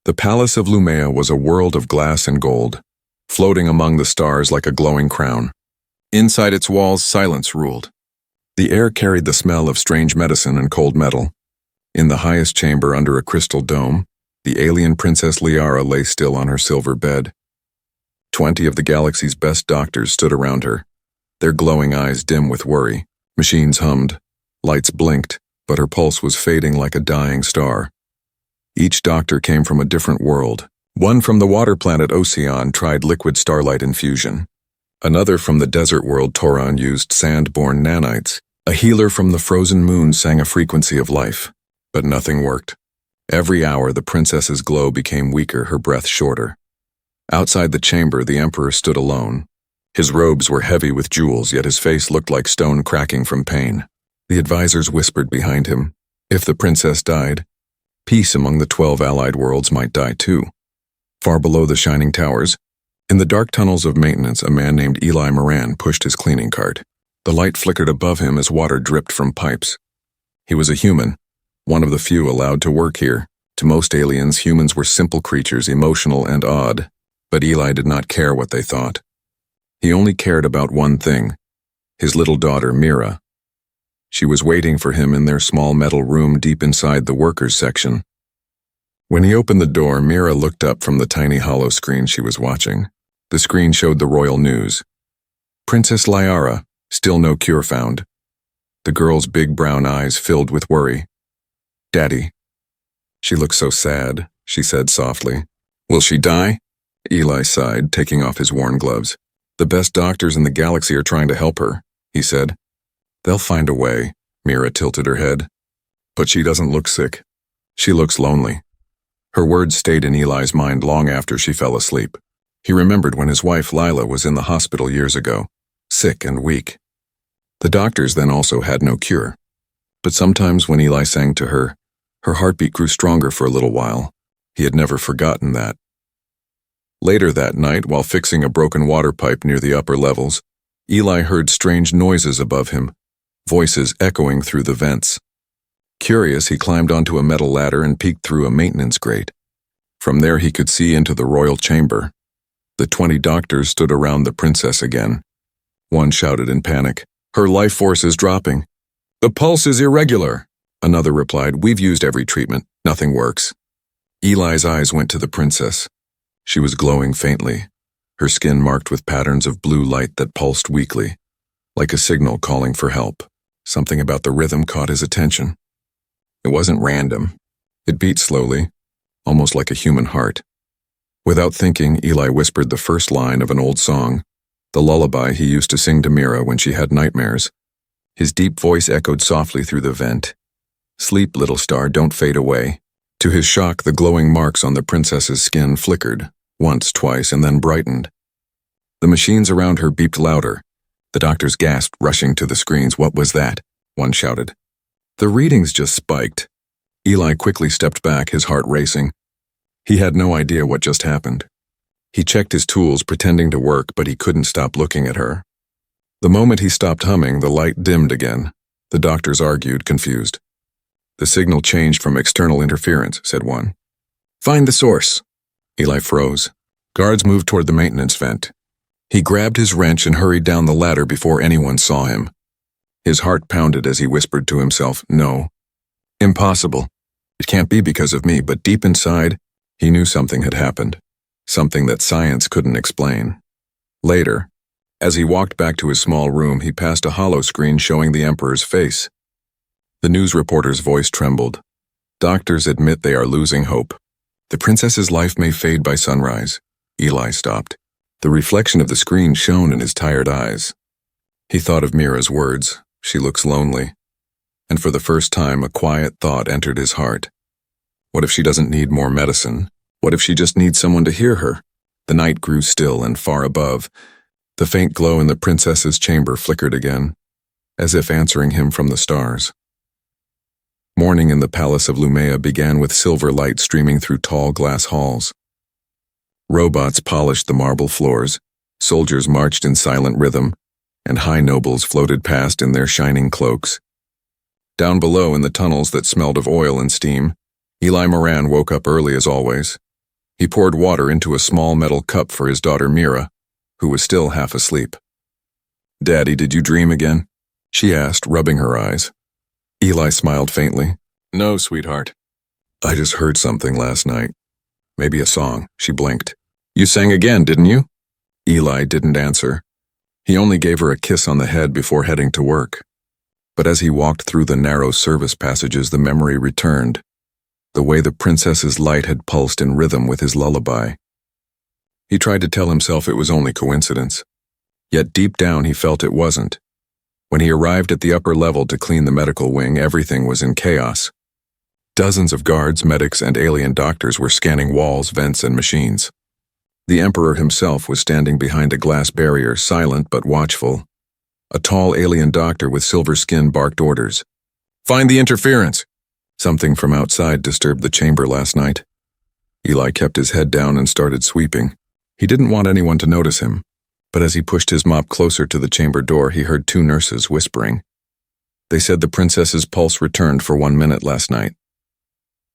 The palace of Lumea was a world of glass and gold, floating among the stars like a glowing crown. Inside its walls, silence ruled. The air carried the smell of strange medicine and cold metal. In the highest chamber under a crystal dome, the alien Princess Liara lay still on her silver bed. 20 of the galaxy's best doctors stood around her, their glowing eyes dim with worry. Machines hummed, lights blinked, but her pulse was fading like a dying star. Each doctor came from a different world. One from the water planet Ocean tried liquid starlight infusion. Another from the desert world Toron used sand-borne nanites. A healer from the frozen moon sang a frequency of life. But nothing worked. Every hour the princess's glow became weaker, her breath shorter. Outside the chamber, the emperor stood alone. His robes were heavy with jewels, yet his face looked like stone cracking from pain. The advisors whispered behind him, if the princess died, peace among the 12 allied worlds might die too. Far below the shining towers, in the dark tunnels of maintenance, a man named Eli Moran pushed his cleaning cart. The light flickered above him as water dripped from pipes. He was a human, one of the few allowed to work here. To most aliens, humans were simple creatures, emotional and odd. But Eli did not care what they thought. He only cared about one thing, his little daughter, Mira. She was waiting for him in their small metal room deep inside the workers' section. When he opened the door, Mira looked up from the tiny hollow screen she was watching. The screen showed the royal news. Princess Liara, still no cure found. The girl's big brown eyes filled with worry. Daddy. She looks so sad, she said softly. Will she die? Eli sighed, taking off his worn gloves. The best doctors in the galaxy are trying to help her, he said. They'll find a way, Mira tilted her head. But she doesn't look sick. She looks lonely. Her words stayed in Eli's mind long after she fell asleep. He remembered when his wife Lila was in the hospital years ago, sick and weak. The doctors then also had no cure. But sometimes when Eli sang to her, her heartbeat grew stronger for a little while. He had never forgotten that. Later that night, while fixing a broken water pipe near the upper levels, Eli heard strange noises above him, voices echoing through the vents. Curious, he climbed onto a metal ladder and peeked through a maintenance grate. From there he could see into the royal chamber. The 20 doctors stood around the princess again. One shouted in panic, "Her life force is dropping." "The pulse is irregular." Another replied, "We've used every treatment. Nothing works." Eli's eyes went to the princess. She was glowing faintly, her skin marked with patterns of blue light that pulsed weakly, like a signal calling for help. Something about the rhythm caught his attention. It wasn't random. It beat slowly, almost like a human heart. Without thinking, Eli whispered the first line of an old song, the lullaby he used to sing to Mira when she had nightmares. His deep voice echoed softly through the vent. "Sleep, little star, don't fade away." To his shock, the glowing marks on the princess's skin flickered, once, twice, and then brightened. The machines around her beeped louder. The doctors gasped, rushing to the screens. "What was that?" one shouted. "The readings just spiked." Eli quickly stepped back, his heart racing. He had no idea what just happened. He checked his tools, pretending to work, but he couldn't stop looking at her. The moment he stopped humming, the light dimmed again. The doctors argued, confused. "The signal changed from external interference," said one. "Find the source." Eli froze. Guards moved toward the maintenance vent. He grabbed his wrench and hurried down the ladder before anyone saw him. His heart pounded as he whispered to himself, "No. Impossible. It can't be because of me," but deep inside, he knew something had happened. Something that science couldn't explain. Later, as he walked back to his small room, he passed a hollow screen showing the Emperor's face. The news reporter's voice trembled. "Doctors admit they are losing hope. The princess's life may fade by sunrise." Eli stopped. The reflection of the screen shone in his tired eyes. He thought of Mira's words, "She looks lonely." And for the first time, a quiet thought entered his heart. What if she doesn't need more medicine? What if she just needs someone to hear her? The night grew still, and far above, the faint glow in the princess's chamber flickered again, as if answering him from the stars. Morning in the palace of Lumea began with silver light streaming through tall glass halls. Robots polished the marble floors, soldiers marched in silent rhythm, and high nobles floated past in their shining cloaks. Down below in the tunnels that smelled of oil and steam, Eli Moran woke up early as always. He poured water into a small metal cup for his daughter Mira, who was still half asleep. "Daddy, did you dream again?" she asked, rubbing her eyes. Eli smiled faintly. "No, sweetheart. I just heard something last night. Maybe a song." She blinked. "You sang again, didn't you?" Eli didn't answer. He only gave her a kiss on the head before heading to work. But as he walked through the narrow service passages, the memory returned. The way the princess's light had pulsed in rhythm with his lullaby. He tried to tell himself it was only coincidence. Yet deep down he felt it wasn't. When he arrived at the upper level to clean the medical wing, everything was in chaos. Dozens of guards, medics, and alien doctors were scanning walls, vents, and machines. The Emperor himself was standing behind a glass barrier, silent but watchful. A tall alien doctor with silver skin barked orders. "Find the interference!" Something from outside disturbed the chamber last night. Eli kept his head down and started sweeping. He didn't want anyone to notice him, but as he pushed his mop closer to the chamber door, he heard two nurses whispering. They said the princess's pulse returned for 1 minute last night.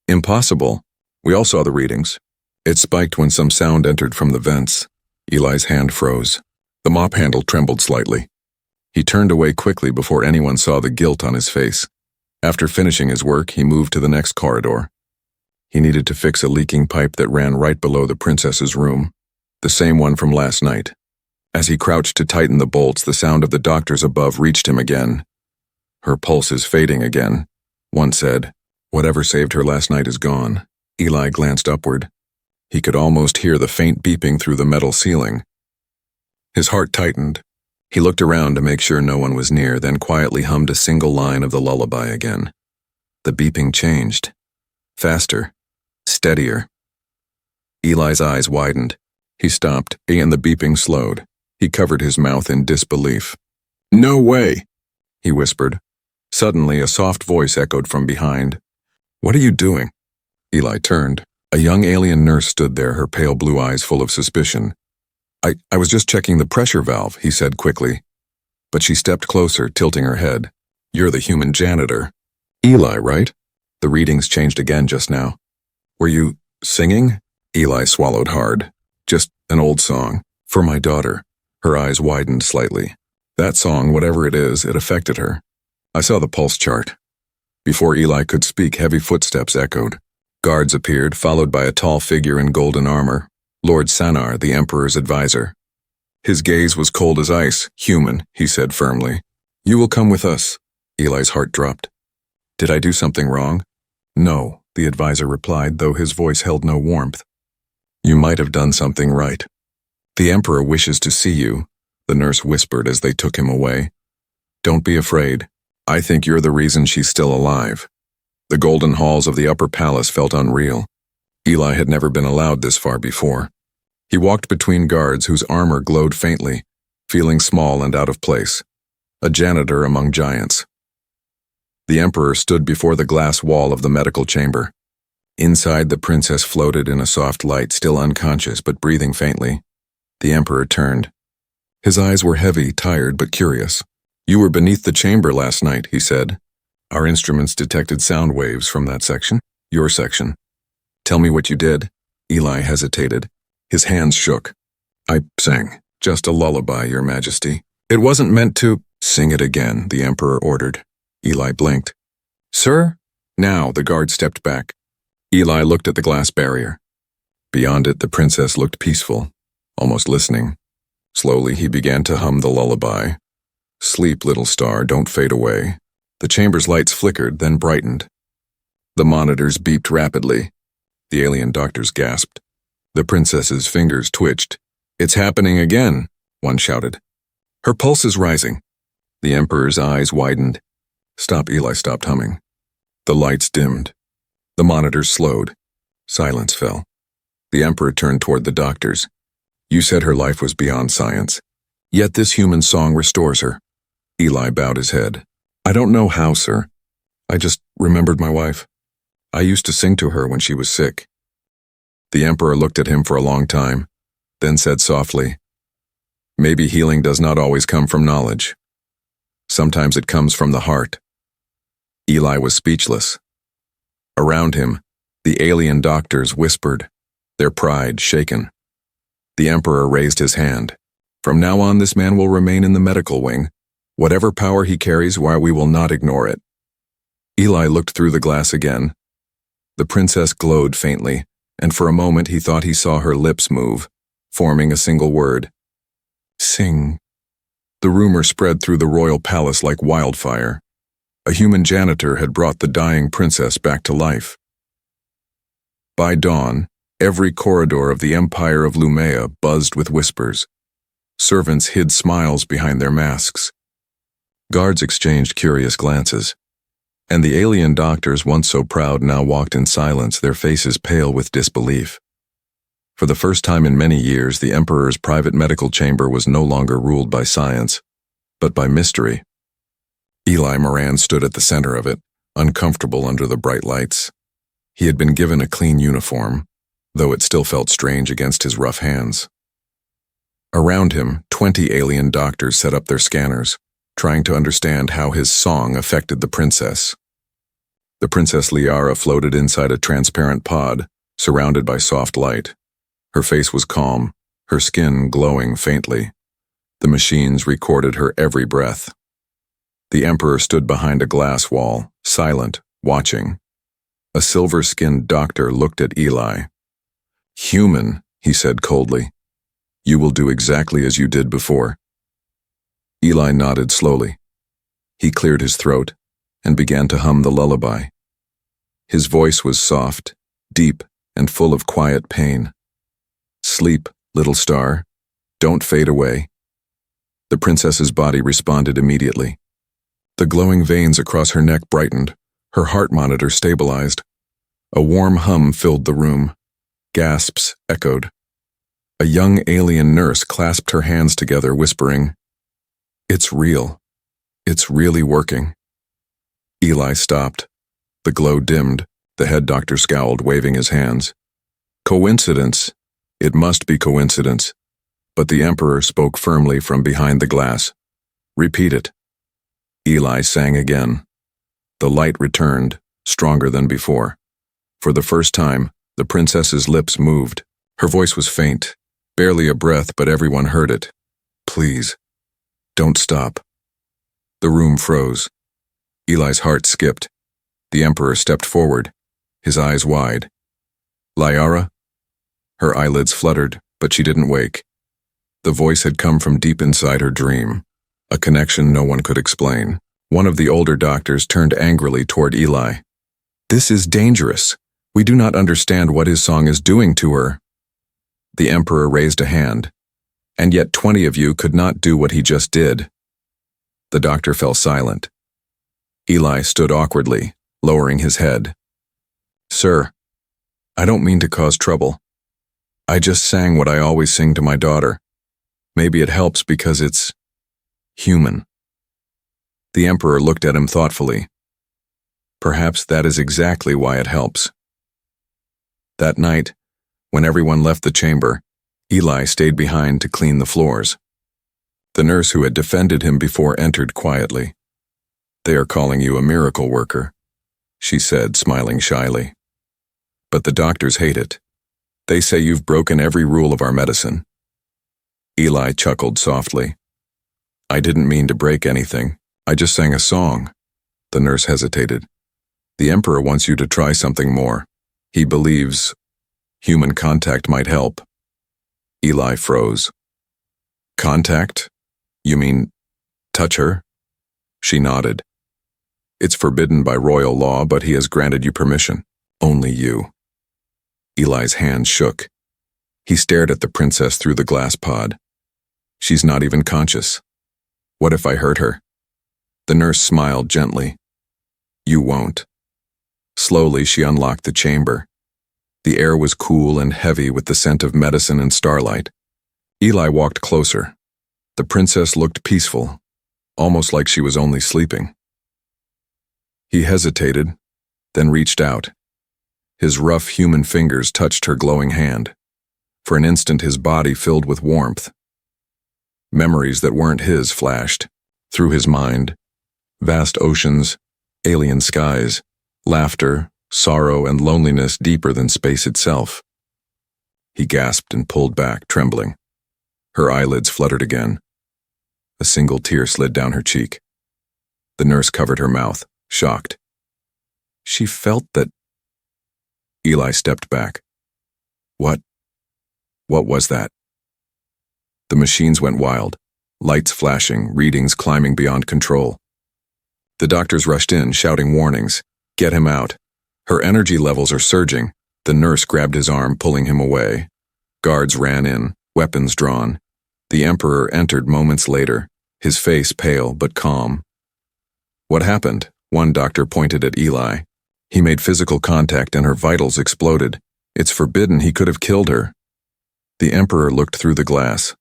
Impossible. We all saw the readings. It spiked when some sound entered from the vents. Eli's hand froze. The mop handle trembled slightly. He turned away quickly before anyone saw the guilt on his face. After finishing his work, he moved to the next corridor. He needed to fix a leaking pipe that ran right below the princess's room, the same one from last night. As he crouched to tighten the bolts, the sound of the doctors above reached him again. "Her pulse is fading again," one said. "Whatever saved her last night is gone." Eli glanced upward. He could almost hear the faint beeping through the metal ceiling. His heart tightened. He looked around to make sure no one was near, then quietly hummed a single line of the lullaby again. The beeping changed. Faster. Steadier. Eli's eyes widened. He stopped, and the beeping slowed. He covered his mouth in disbelief. "No way," he whispered. Suddenly, a soft voice echoed from behind. "What are you doing?" Eli turned. A young alien nurse stood there, her pale blue eyes full of suspicion. I was just checking the pressure valve," he said quickly. But she stepped closer, tilting her head. "You're the human janitor." "Eli, right?" The readings changed again just now. "Were you singing?" Eli swallowed hard. "Just an old song. For my daughter." Her eyes widened slightly. "That song, whatever it is, it affected her. I saw the pulse chart." Before Eli could speak, heavy footsteps echoed. Guards appeared, followed by a tall figure in golden armor, Lord Sanar, the Emperor's advisor. His gaze was cold as ice. "Human," he said firmly. "You will come with us." Eli's heart dropped. "Did I do something wrong?" "No," the advisor replied, though his voice held no warmth. "You might have done something right." "The Emperor wishes to see you," the nurse whispered as they took him away. "Don't be afraid. I think you're the reason she's still alive." The golden halls of the upper palace felt unreal. Eli had never been allowed this far before. He walked between guards whose armor glowed faintly, feeling small and out of place. A janitor among giants. The Emperor stood before the glass wall of the medical chamber. Inside, the princess floated in a soft light, still unconscious but breathing faintly. The Emperor turned. His eyes were heavy, tired, but curious. "You were beneath the chamber last night," he said. "Our instruments detected sound waves from that section. Your section. Tell me what you did." Eli hesitated. His hands shook. "I sang. Just a lullaby, Your Majesty. It wasn't meant to—" "Sing it again," the Emperor ordered. Eli blinked. "Sir?" Now the guard stepped back. Eli looked at the glass barrier. Beyond it, the princess looked peaceful, almost listening. Slowly, he began to hum the lullaby. "Sleep, little star, don't fade away." The chamber's lights flickered, then brightened. The monitors beeped rapidly. The alien doctors gasped. The princess's fingers twitched. "It's happening again," one shouted. "Her pulse is rising." The Emperor's eyes widened. "Stop," Eli stopped humming. The lights dimmed. The monitors slowed. Silence fell. The Emperor turned toward the doctors. "You said her life was beyond science. Yet this human song restores her." Eli bowed his head. "I don't know how, sir. I just remembered my wife. I used to sing to her when she was sick." The Emperor looked at him for a long time, then said softly, "Maybe healing does not always come from knowledge. Sometimes it comes from the heart." Eli was speechless. Around him, the alien doctors whispered, their pride shaken. The Emperor raised his hand. From now on, this man will remain in the medical wing. Whatever power he carries, why we will not ignore it. Eli looked through the glass again. The princess glowed faintly, and for a moment he thought he saw her lips move, forming a single word. Sing. The rumor spread through the royal palace like wildfire. A human janitor had brought the dying princess back to life. By dawn, every corridor of the Empire of Lumea buzzed with whispers. Servants hid smiles behind their masks. Guards exchanged curious glances. And the alien doctors, once so proud, now walked in silence, their faces pale with disbelief. For the first time in many years, the Emperor's private medical chamber was no longer ruled by science, but by mystery. Eli Moran stood at the center of it, uncomfortable under the bright lights. He had been given a clean uniform, though it still felt strange against his rough hands. Around him, 20 alien doctors set up their scanners, trying to understand how his song affected the princess. The Princess Liara floated inside a transparent pod, surrounded by soft light. Her face was calm, her skin glowing faintly. The machines recorded her every breath. The Emperor stood behind a glass wall, silent, watching. A silver-skinned doctor looked at Eli. "Human," he said coldly. "You will do exactly as you did before." Eli nodded slowly. He cleared his throat and began to hum the lullaby. His voice was soft, deep, and full of quiet pain. "Sleep, little star. Don't fade away." The princess's body responded immediately. The glowing veins across her neck brightened, her heart monitor stabilized. A warm hum filled the room. Gasps echoed. A young alien nurse clasped her hands together, whispering, "It's real. It's really working." Eli stopped. The glow dimmed. The head doctor scowled, waving his hands. "Coincidence. It must be coincidence." But the Emperor spoke firmly from behind the glass. "Repeat it." Eli sang again. The light returned, stronger than before. For the first time, the princess's lips moved. Her voice was faint, barely a breath, but everyone heard it. "Please, don't stop." The room froze. Eli's heart skipped. The Emperor stepped forward, his eyes wide. "Liara?" Her eyelids fluttered, but she didn't wake. The voice had come from deep inside her dream, a connection no one could explain. One of the older doctors turned angrily toward Eli. "This is dangerous. We do not understand what his song is doing to her." The Emperor raised a hand. "And yet 20 of you could not do what he just did." The doctor fell silent. Eli stood awkwardly, lowering his head. "Sir, I don't mean to cause trouble. I just sang what I always sing to my daughter. Maybe it helps because it's human." The Emperor looked at him thoughtfully. "Perhaps that is exactly why it helps." That night, when everyone left the chamber, Eli stayed behind to clean the floors. The nurse who had defended him before entered quietly. "They are calling you a miracle worker," she said, smiling shyly. "But the doctors hate it. They say you've broken every rule of our medicine." Eli chuckled softly. "I didn't mean to break anything. I just sang a song." The nurse hesitated. "The Emperor wants you to try something more. He believes human contact might help." Eli froze. "Contact? You mean touch her?" She nodded. "It's forbidden by royal law, but he has granted you permission. Only you." Eli's hands shook. He stared at the princess through the glass pod. "She's not even conscious. What if I hurt her?" The nurse smiled gently. "You won't." Slowly, she unlocked the chamber. The air was cool and heavy with the scent of medicine and starlight. Eli walked closer. The princess looked peaceful, almost like she was only sleeping. He hesitated, then reached out. His rough human fingers touched her glowing hand. For an instant, his body filled with warmth. Memories that weren't his flashed through his mind. Vast oceans, alien skies, laughter, sorrow, and loneliness deeper than space itself. He gasped and pulled back, trembling. Her eyelids fluttered again. A single tear slid down her cheek. The nurse covered her mouth, shocked. She felt that... Eli stepped back. What was that? The machines went wild, lights flashing, readings climbing beyond control. The doctors rushed in, shouting warnings. Get him out. Her energy levels are surging. The nurse grabbed his arm, pulling him away. Guards ran in, weapons drawn. The Emperor entered moments later, his face pale but calm. What happened? One doctor pointed at Eli. He made physical contact and her vitals exploded. It's forbidden, he could have killed her. The Emperor looked through the glass.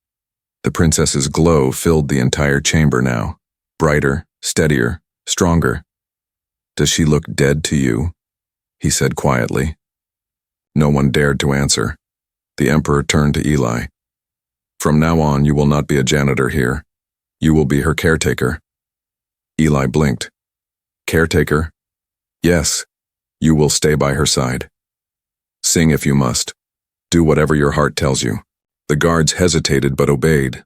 The princess's glow filled the entire chamber now. Brighter, steadier, stronger. Does she look dead to you? He said quietly. No one dared to answer. The Emperor turned to Eli. From now on, you will not be a janitor here. You will be her caretaker. Eli blinked. Caretaker? Yes. You will stay by her side. Sing if you must. Do whatever your heart tells you. The guards hesitated but obeyed.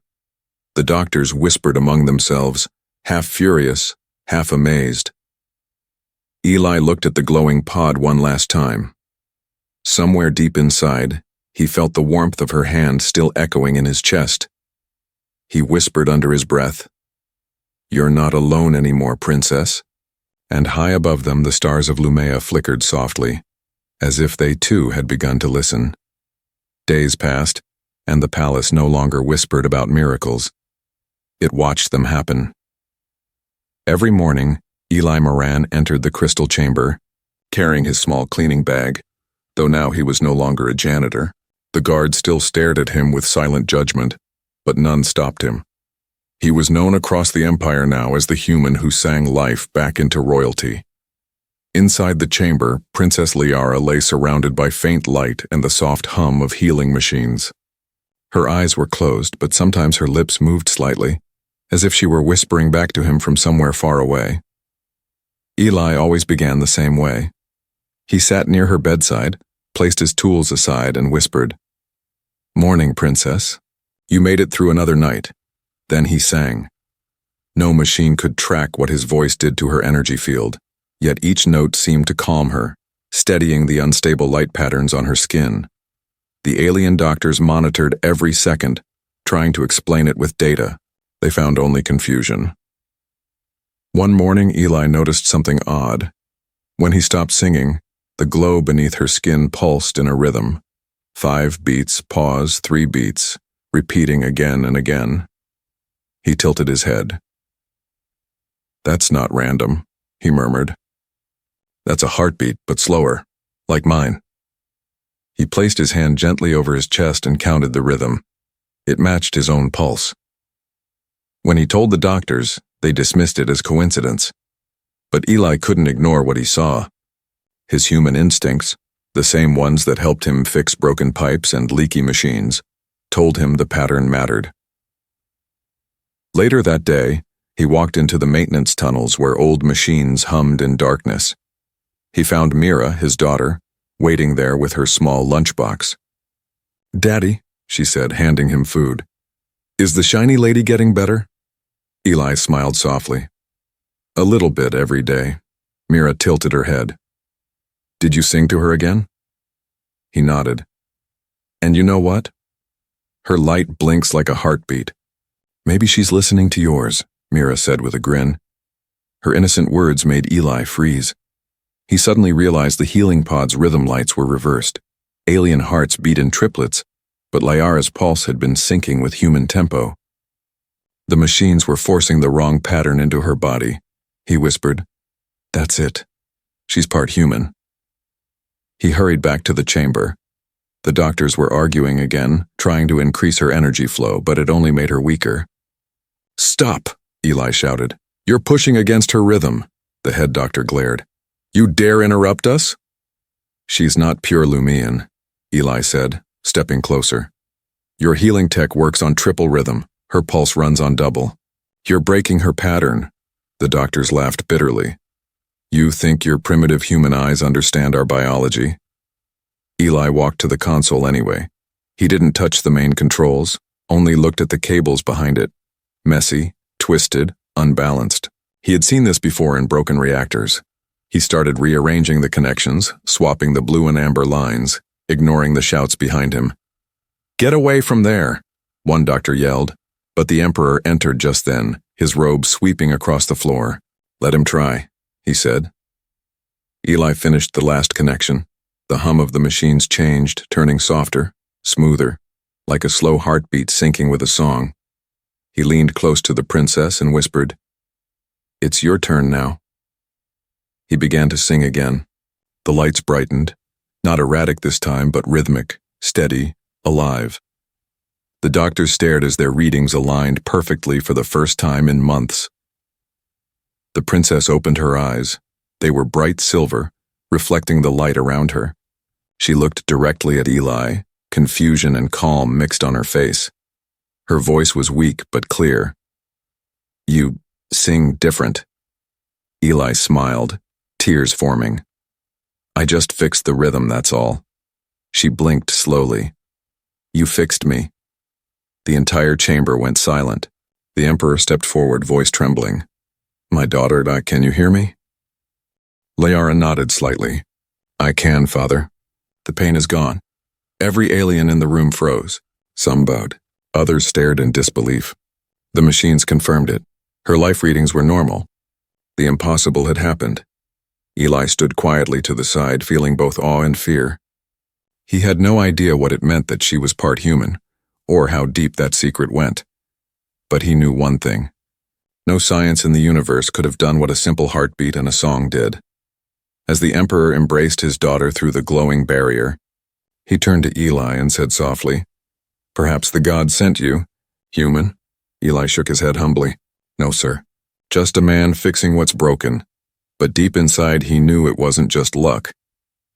The doctors whispered among themselves, half furious, half amazed. Eli looked at the glowing pod one last time. Somewhere deep inside, he felt the warmth of her hand still echoing in his chest. He whispered under his breath, "You're not alone anymore, princess." And high above them the stars of Lumea flickered softly, as if they too had begun to listen. Days passed, and the palace no longer whispered about miracles. It watched them happen. Every morning, Eli Moran entered the crystal chamber, carrying his small cleaning bag, though now he was no longer a janitor. The guards still stared at him with silent judgment, but none stopped him. He was known across the empire now as the human who sang life back into royalty. Inside the chamber, Princess Liara lay surrounded by faint light and the soft hum of healing machines. Her eyes were closed, but sometimes her lips moved slightly, as if she were whispering back to him from somewhere far away. Eli always began the same way. He sat near her bedside, placed his tools aside, and whispered, "Morning, princess. You made it through another night." Then he sang. No machine could track what his voice did to her energy field, yet each note seemed to calm her, steadying the unstable light patterns on her skin. The alien doctors monitored every second, trying to explain it with data. They found only confusion. One morning, Eli noticed something odd. When he stopped singing, the glow beneath her skin pulsed in a rhythm. 5 beats, pause, 3 beats, repeating again and again. He tilted his head. "That's not random," he murmured. "That's a heartbeat, but slower, like mine." He placed his hand gently over his chest and counted the rhythm. It matched his own pulse. When he told the doctors, they dismissed it as coincidence. But Eli couldn't ignore what he saw. His human instincts, the same ones that helped him fix broken pipes and leaky machines, told him the pattern mattered. Later that day, he walked into the maintenance tunnels where old machines hummed in darkness. He found Mira, his daughter, waiting there with her small lunchbox. "Daddy," she said, handing him food. "Is the shiny lady getting better?" Eli smiled softly. "A little bit every day." Mira tilted her head. "Did you sing to her again?" He nodded. "And you know what? Her light blinks like a heartbeat. Maybe she's listening to yours," Mira said with a grin. Her innocent words made Eli freeze. He suddenly realized the healing pod's rhythm lights were reversed. Alien hearts beat in triplets, but Liara's pulse had been syncing with human tempo. The machines were forcing the wrong pattern into her body. He whispered, "That's it. She's part human." He hurried back to the chamber. The doctors were arguing again, trying to increase her energy flow, but it only made her weaker. "Stop!" Eli shouted. "You're pushing against her rhythm." The head doctor glared. "You dare interrupt us?" "She's not pure Lumian," Eli said, stepping closer. "Your healing tech works on triple rhythm. Her pulse runs on double. You're breaking her pattern." The doctors laughed bitterly. "You think your primitive human eyes understand our biology?" Eli walked to the console anyway. He didn't touch the main controls, only looked at the cables behind it. Messy, twisted, unbalanced. He had seen this before in broken reactors. He started rearranging the connections, swapping the blue and amber lines, ignoring the shouts behind him. "Get away from there!" one doctor yelled, but the Emperor entered just then, his robe sweeping across the floor. "Let him try," he said. Eli finished the last connection. The hum of the machines changed, turning softer, smoother, like a slow heartbeat syncing with a song. He leaned close to the princess and whispered, "It's your turn now." He began to sing again. The lights brightened, not erratic this time, but rhythmic, steady, alive. The doctors stared as their readings aligned perfectly for the first time in months. The princess opened her eyes. They were bright silver, reflecting the light around her. She looked directly at Eli, confusion and calm mixed on her face. Her voice was weak but clear. "You sing different." Eli smiled, tears forming. "I just fixed the rhythm, that's all." She blinked slowly. "You fixed me." The entire chamber went silent. The Emperor stepped forward, voice trembling. "My daughter, can you hear me?" Liara nodded slightly. "I can, Father." The pain is gone. Every alien in the room froze. Some bowed. Others stared in disbelief. The machines confirmed it. Her life readings were normal. The impossible had happened. Eli stood quietly to the side, feeling both awe and fear. He had no idea what it meant that she was part human, or how deep that secret went. But he knew one thing. No science in the universe could have done what a simple heartbeat and a song did. As the Emperor embraced his daughter through the glowing barrier, he turned to Eli and said softly, "Perhaps the gods sent you, human." Eli shook his head humbly. "No, sir. Just a man fixing what's broken." But deep inside he knew it wasn't just luck.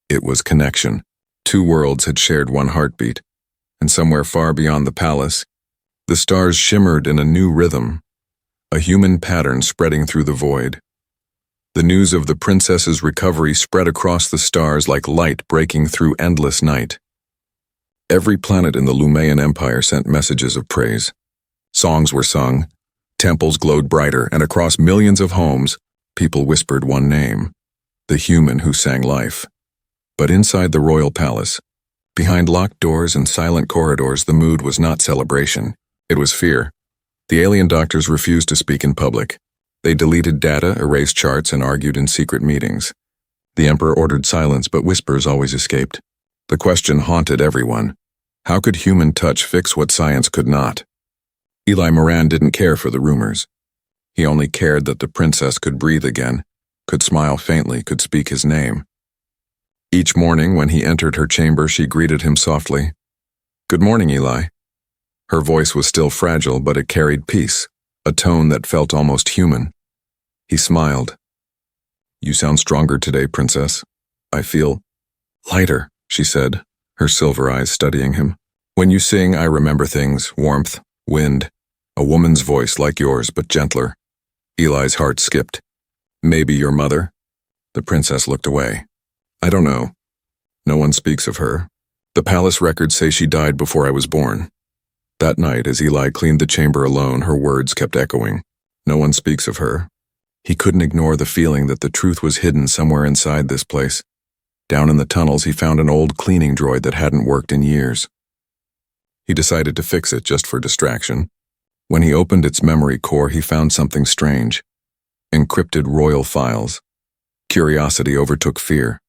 It was connection. Two worlds had shared one heartbeat, and somewhere far beyond the palace, the stars shimmered in a new rhythm, a human pattern spreading through the void. The news of the princess's recovery spread across the stars like light breaking through endless night. Every planet in the Lumayan Empire sent messages of praise. Songs were sung, temples glowed brighter, and across millions of homes, people whispered one name, the human who sang life. But inside the royal palace, behind locked doors and silent corridors, the mood was not celebration. It was fear. The alien doctors refused to speak in public. They deleted data, erased charts, and argued in secret meetings. The Emperor ordered silence, but whispers always escaped. The question haunted everyone. How could human touch fix what science could not? Eli Moran didn't care for the rumors. He only cared that the princess could breathe again, could smile faintly, could speak his name. Each morning when he entered her chamber, she greeted him softly. "Good morning, Eli." Her voice was still fragile, but it carried peace, a tone that felt almost human. He smiled. "You sound stronger today, Princess. I feel lighter," she said, her silver eyes studying him. "When you sing, I remember things, warmth, wind, a woman's voice like yours, but gentler." Eli's heart skipped. "Maybe your mother?" The princess looked away. "I don't know. No one speaks of her. The palace records say she died before I was born." That night, as Eli cleaned the chamber alone, her words kept echoing. No one speaks of her. He couldn't ignore the feeling that the truth was hidden somewhere inside this place. Down in the tunnels, he found an old cleaning droid that hadn't worked in years. He decided to fix it just for distraction. When he opened its memory core, he found something strange. Encrypted royal files. Curiosity overtook fear.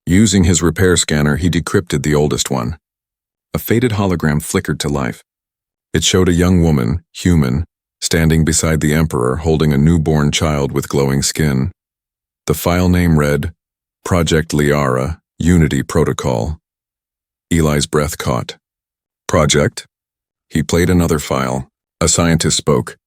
Using his repair scanner, he decrypted the oldest one. A faded hologram flickered to life. It showed a young woman, human, standing beside the Emperor holding a newborn child with glowing skin. The file name read, Project Liara, Unity Protocol. Eli's breath caught. Project? He played another file. A scientist spoke.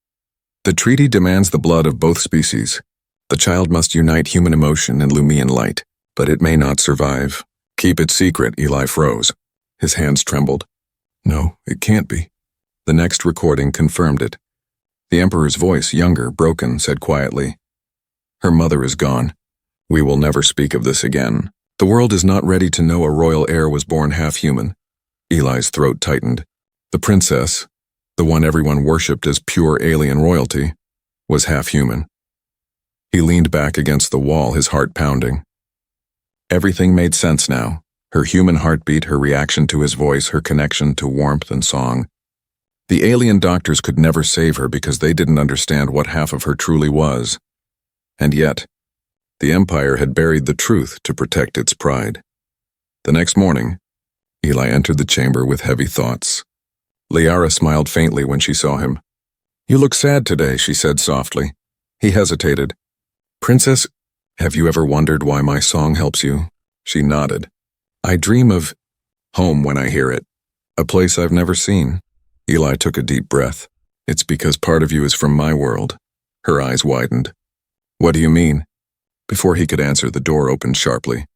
The treaty demands the blood of both species. The child must unite human emotion and Lumian light, but it may not survive. Keep it secret, Eli froze. His hands trembled. No, it can't be. The next recording confirmed it. The Emperor's voice, younger, broken, said quietly, Her mother is gone. We will never speak of this again. The world is not ready to know a royal heir was born half human. Eli's throat tightened. The princess, the one everyone worshipped as pure alien royalty, was half human. He leaned back against the wall, his heart pounding. Everything made sense now. Her human heartbeat, her reaction to his voice, her connection to warmth and song. The alien doctors could never save her because they didn't understand what half of her truly was. And yet, the Empire had buried the truth to protect its pride. The next morning, Eli entered the chamber with heavy thoughts. Liara smiled faintly when she saw him. "You look sad today," she said softly. He hesitated. "Princess, have you ever wondered why my song helps you?" She nodded. "I dream of home when I hear it, a place I've never seen." Eli took a deep breath. "It's because part of you is from my world." Her eyes widened. "What do you mean?" Before he could answer, the door opened sharply.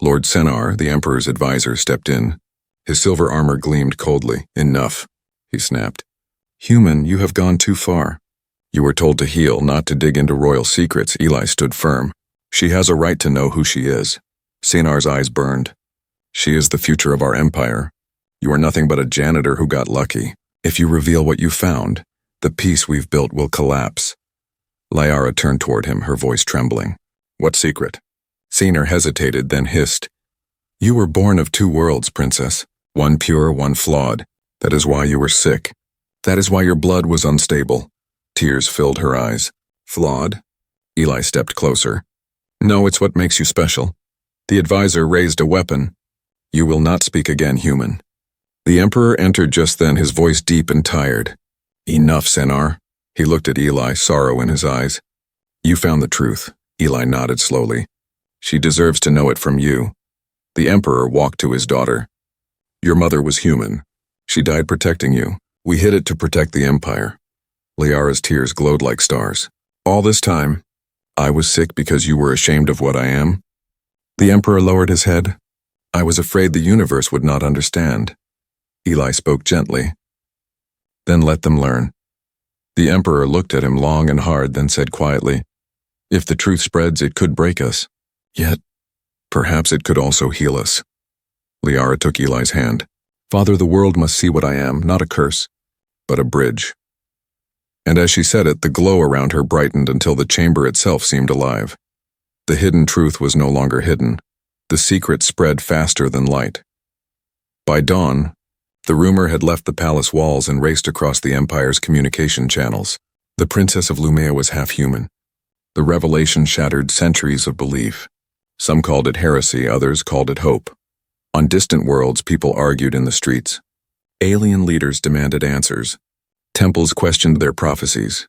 Lord Senar, the Emperor's advisor, stepped in. His silver armor gleamed coldly. "Enough," he snapped. "Human, you have gone too far. You were told to heal, not to dig into royal secrets." Eli stood firm. "She has a right to know who she is." Senar's eyes burned. "She is the future of our empire. You are nothing but a janitor who got lucky. If you reveal what you found, the peace we've built will collapse." Liara turned toward him, her voice trembling. "What secret?" Senar hesitated, then hissed. "You were born of two worlds, princess. One pure, one flawed. That is why you were sick. That is why your blood was unstable." Tears filled her eyes. "Flawed?" Eli stepped closer. "No, it's what makes you special." The advisor raised a weapon. "You will not speak again, human." The Emperor entered just then, his voice deep and tired. "Enough, Senar." He looked at Eli, sorrow in his eyes. "You found the truth." Eli nodded slowly. "She deserves to know it from you." The Emperor walked to his daughter. "Your mother was human. She died protecting you. We hid it to protect the Empire." Liara's tears glowed like stars. "All this time, I was sick because you were ashamed of what I am?" The Emperor lowered his head. "I was afraid the universe would not understand." Eli spoke gently. "Then let them learn." The Emperor looked at him long and hard, then said quietly, "If the truth spreads, it could break us. Yet, perhaps it could also heal us." Liara took Eli's hand. "Father, the world must see what I am, not a curse, but a bridge." And as she said it, the glow around her brightened until the chamber itself seemed alive. The hidden truth was no longer hidden. The secret spread faster than light. By dawn, the rumor had left the palace walls and raced across the Empire's communication channels. The Princess of Lumea was half human. The revelation shattered centuries of belief. Some called it heresy, others called it hope. On distant worlds, people argued in the streets. Alien leaders demanded answers. Temples questioned their prophecies.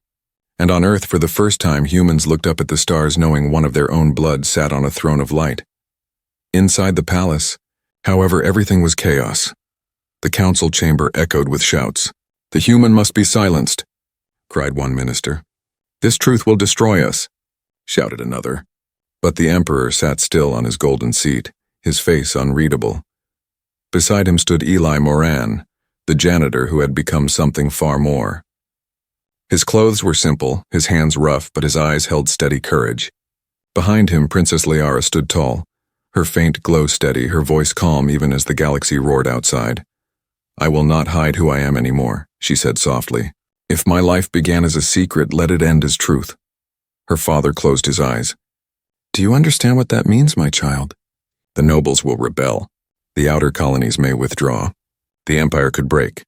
And on Earth, for the first time, humans looked up at the stars knowing one of their own blood sat on a throne of light. Inside the palace, however, everything was chaos. The council chamber echoed with shouts. "The human must be silenced," cried one minister. "This truth will destroy us," shouted another. But the Emperor sat still on his golden seat, his face unreadable. Beside him stood Eli Moran, the janitor who had become something far more. His clothes were simple, his hands rough, but his eyes held steady courage. Behind him, Princess Liara stood tall, her faint glow steady, her voice calm even as the galaxy roared outside. "I will not hide who I am anymore," she said softly. "If my life began as a secret, let it end as truth." Her father closed his eyes. "Do you understand what that means, my child?" "The nobles will rebel. The outer colonies may withdraw. The Empire could break."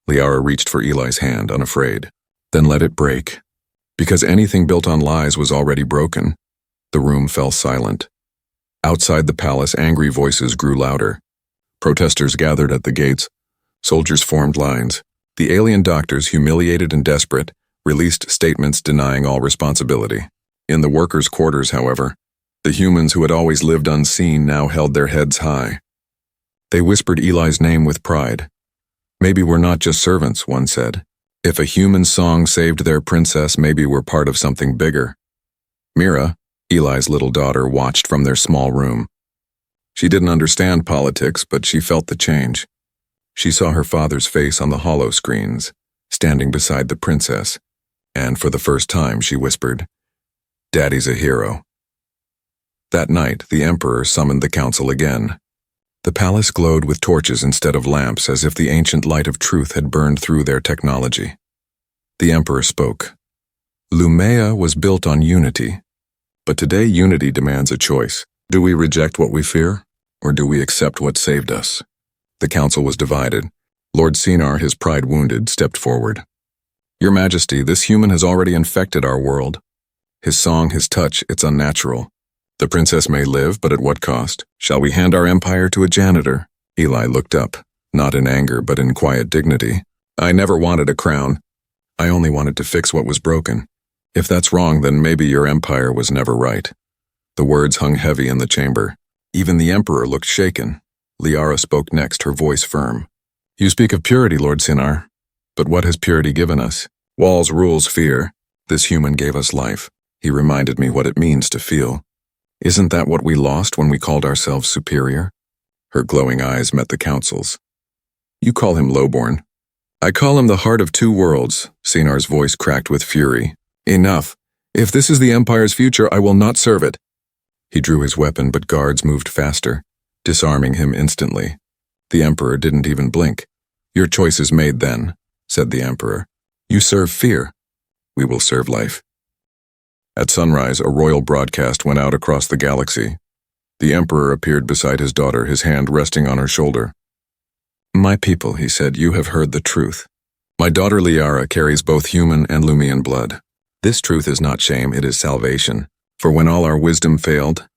Liara reached for Eli's hand, unafraid. "Then let it break. Because anything built on lies was already broken." The room fell silent. Outside the palace, angry voices grew louder. Protesters gathered at the gates. Soldiers formed lines. The alien doctors, humiliated and desperate, released statements denying all responsibility. In the workers' quarters, however, the humans who had always lived unseen now held their heads high. They whispered Eli's name with pride. "Maybe we're not just servants," one said. "If a human song saved their princess, maybe we're part of something bigger." Mira, Eli's little daughter, watched from their small room. She didn't understand politics, but she felt the change. She saw her father's face on the holo screens, standing beside the princess, and for the first time she whispered, "Daddy's a hero." That night, the Emperor summoned the council again. The palace glowed with torches instead of lamps, as if the ancient light of truth had burned through their technology. The emperor spoke. Lumea was built on unity, but today unity demands a choice. Do we reject what we fear, or do we accept what saved us? The council was divided. Lord Sinar, his pride wounded, stepped forward. Your Majesty, this human has already infected our world. His song, his touch, it's unnatural. The princess may live, but at what cost? Shall we hand our empire to a janitor? Eli looked up, not in anger, but in quiet dignity. I never wanted a crown. I only wanted to fix what was broken. If that's wrong, then maybe your empire was never right. The words hung heavy in the chamber. Even the emperor looked shaken. Liara spoke next, her voice firm. You speak of purity, Lord Sinar. But what has purity given us? Walls, rules, fear. This human gave us life. He reminded me what it means to feel. Isn't that what we lost when we called ourselves superior? Her glowing eyes met the council's. You call him lowborn. I call him the heart of two worlds. Sinar's voice cracked with fury. Enough. If this is the Empire's future, I will not serve it. He drew his weapon, but guards moved faster, disarming him instantly. The Emperor didn't even blink. Your choice is made then, said the Emperor. You serve fear. We will serve life. At sunrise, a royal broadcast went out across the galaxy. The Emperor appeared beside his daughter, his hand resting on her shoulder. My people, he said, you have heard the truth. My daughter Liara carries both human and Lumian blood. This truth is not shame, it is salvation. For when all our wisdom failed,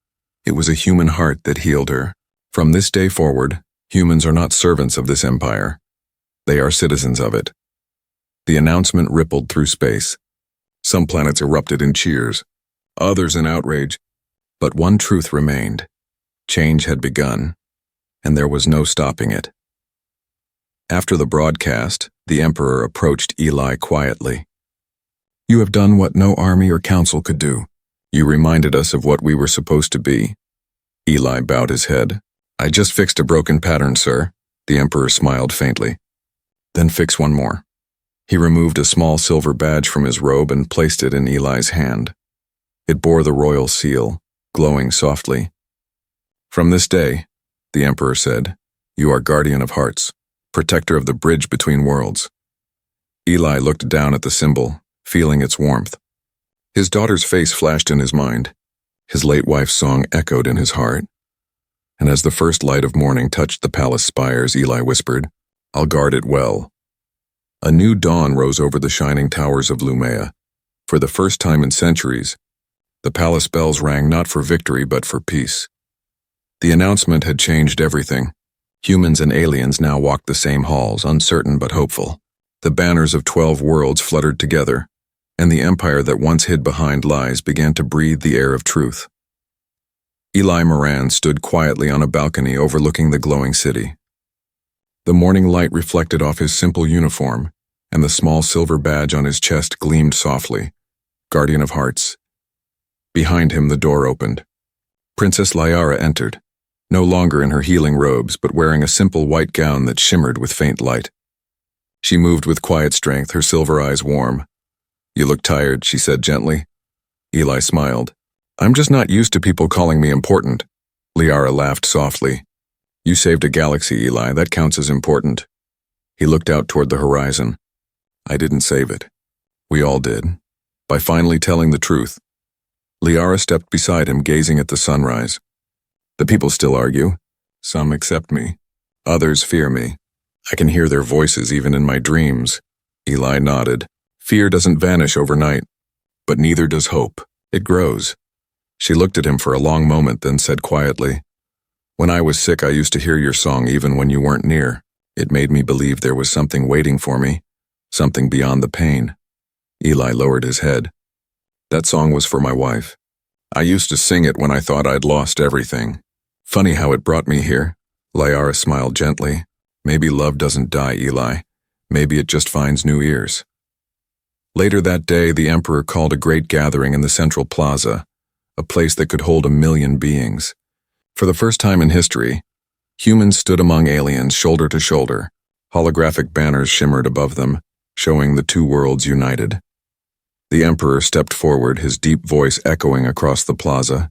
it was a human heart that healed her. From this day forward, humans are not servants of this empire. They are citizens of it. The announcement rippled through space. Some planets erupted in cheers, others in outrage. But one truth remained. Change had begun, and there was no stopping it. After the broadcast, the Emperor approached Eli quietly. You have done what no army or council could do. You reminded us of what we were supposed to be. Eli bowed his head. I just fixed a broken pattern, sir. The Emperor smiled faintly. Then fix one more. He removed a small silver badge from his robe and placed it in Eli's hand. It bore the royal seal, glowing softly. From this day, the Emperor said, you are guardian of hearts, protector of the bridge between worlds. Eli looked down at the symbol, feeling its warmth. His daughter's face flashed in his mind. His late wife's song echoed in his heart. And as the first light of morning touched the palace spires, Eli whispered, I'll guard it well. A new dawn rose over the shining towers of Lumea. For the first time in centuries, the palace bells rang not for victory but for peace. The announcement had changed everything. Humans and aliens now walked the same halls, uncertain but hopeful. The banners of 12 worlds fluttered together, and the empire that once hid behind lies began to breathe the air of truth. Eli Moran stood quietly on a balcony overlooking the glowing city. The morning light reflected off his simple uniform, and the small silver badge on his chest gleamed softly. Guardian of Hearts. Behind him the door opened. Princess Liara entered, no longer in her healing robes, but wearing a simple white gown that shimmered with faint light. She moved with quiet strength, her silver eyes warm. You look tired, she said gently. Eli smiled. I'm just not used to people calling me important. Liara laughed softly. You saved a galaxy, Eli. That counts as important. He looked out toward the horizon. I didn't save it. We all did. By finally telling the truth. Liara stepped beside him, gazing at the sunrise. The people still argue. Some accept me. Others fear me. I can hear their voices even in my dreams. Eli nodded. Fear doesn't vanish overnight. But neither does hope. It grows. She looked at him for a long moment, then said quietly, When I was sick, I used to hear your song even when you weren't near. It made me believe there was something waiting for me, something beyond the pain. Eli lowered his head. That song was for my wife. I used to sing it when I thought I'd lost everything. Funny how it brought me here. Liara smiled gently. Maybe love doesn't die, Eli. Maybe it just finds new ears. Later that day, the Emperor called a great gathering in the central plaza, a place that could hold 1 million beings. For the first time in history, humans stood among aliens shoulder to shoulder. Holographic banners shimmered above them, showing the two worlds united. The Emperor stepped forward, his deep voice echoing across the plaza.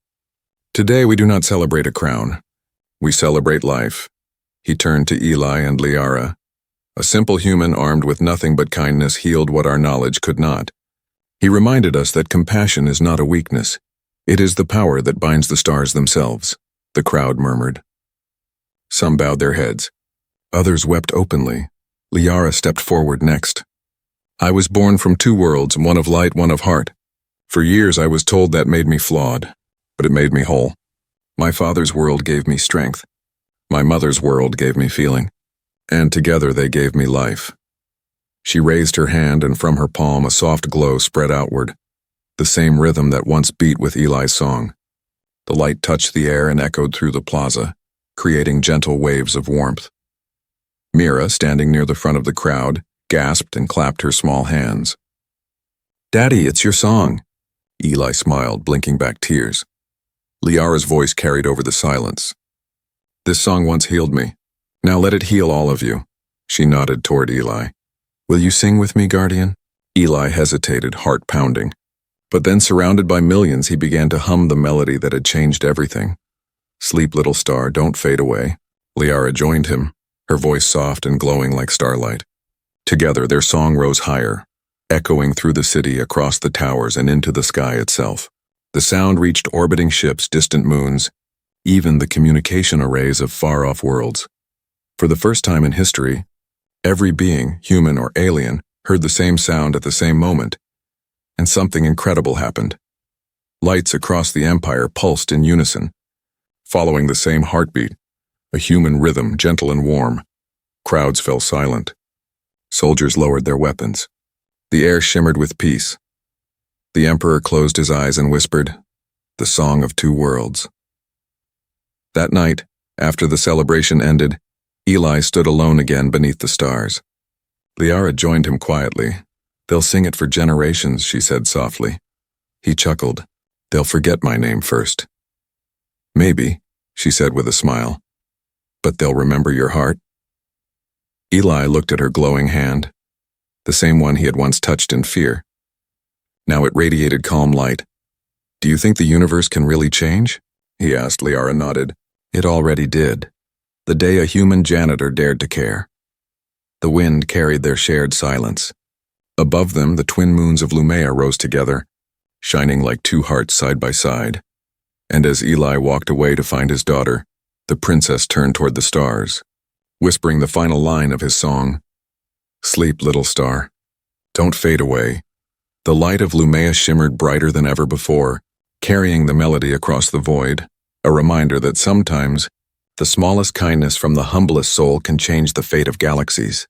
Today we do not celebrate a crown. We celebrate life." He turned to Eli and Liara. A simple human armed with nothing but kindness healed what our knowledge could not. He reminded us that compassion is not a weakness. It is the power that binds the stars themselves, the crowd murmured. Some bowed their heads. Others wept openly. Liara stepped forward next. "I was born from two worlds, one of light, one of heart. For years I was told that made me flawed, but it made me whole. My father's world gave me strength. My mother's world gave me feeling. And together they gave me life." She raised her hand, and from her palm a soft glow spread outward, the same rhythm that once beat with Eli's song. The light touched the air and echoed through the plaza, creating gentle waves of warmth. Mira, standing near the front of the crowd, gasped and clapped her small hands. "Daddy, it's your song." Eli smiled, blinking back tears. Liara's voice carried over the silence. "This song once healed me. Now let it heal all of you." She nodded toward Eli. "Will you sing with me, Guardian?" Eli hesitated, heart pounding. But then, surrounded by millions, he began to hum the melody that had changed everything. "Sleep, little star, don't fade away." Liara joined him, her voice soft and glowing like starlight. Together, their song rose higher, echoing through the city, across the towers, and into the sky itself. The sound reached orbiting ships, distant moons, even the communication arrays of far-off worlds. For the first time in history, every being, human or alien, heard the same sound at the same moment, and something incredible happened. Lights across the empire pulsed in unison, following the same heartbeat, a human rhythm, gentle and warm. Crowds fell silent. Soldiers lowered their weapons. The air shimmered with peace. The Emperor closed his eyes and whispered, "The song of two worlds." That night, after the celebration ended, Eli stood alone again beneath the stars. Liara joined him quietly. "They'll sing it for generations," she said softly. He chuckled. "They'll forget my name first." "Maybe," she said with a smile. "But they'll remember your heart." Eli looked at her glowing hand, the same one he had once touched in fear. Now it radiated calm light. "Do you think the universe can really change?" he asked. Liara nodded. "It already did. The day a human janitor dared to care." The wind carried their shared silence. Above them, the twin moons of Lumea rose together, shining like two hearts side by side. And as Eli walked away to find his daughter, the princess turned toward the stars, whispering the final line of his song. "Sleep, little star. Don't fade away." The light of Lumea shimmered brighter than ever before, carrying the melody across the void, a reminder that sometimes the smallest kindness from the humblest soul can change the fate of galaxies.